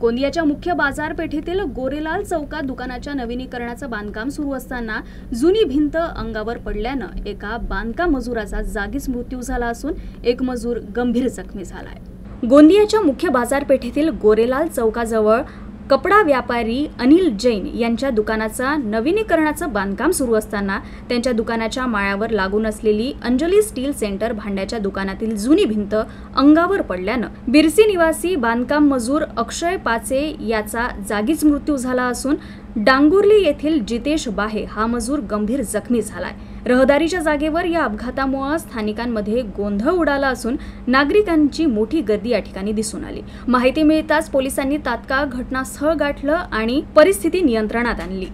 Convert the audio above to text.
गोंदियाच्या मुख्य बाजारपेठेतील गोरेलाल चौकात दुकानाच्या नवीनीकरणाचं बांधकाम सुरू असताना जुनी भिंत अंगावर पडल्यानं एका बांधकाम मजुराचा जागीच मृत्यू झाला असून एक मजूर गंभीर जखमी झालाय। गोंदियाच्या मुख्य बाजारपेठेतील गोरेलाल चौकाजवळ कपडा व्यापारी अनिल जैन यांच्या दुकानाचा नवीनीकरणाचं बांधकाम सुरू असताना त्यांच्या दुकानाच्या माळ्यावर लागून असलेली अंजली स्टील सेंटर भांड्याच्या दुकानातील जुनी भिंत अंगावर पडल्यानं बिरसी निवासी बांधकाम मजूर अक्षय पाचे याचा जागीच मृत्यू झाला असून डांगुर्ली येथील जितेश बाहे हा मजूर गंभीर जखमी झालाय। रहदारीच्या जागेवर या अपघातामुळे स्थानिकांमध्ये गोंधळ उडाला असून नागरिकांची मोठी गर्दी या ठिकाणी दिसून आली। माहिती मिळताच पोलिसांनी तात्काळ घटनास्थळ गाठलं आणि परिस्थिती नियंत्रणात आणली।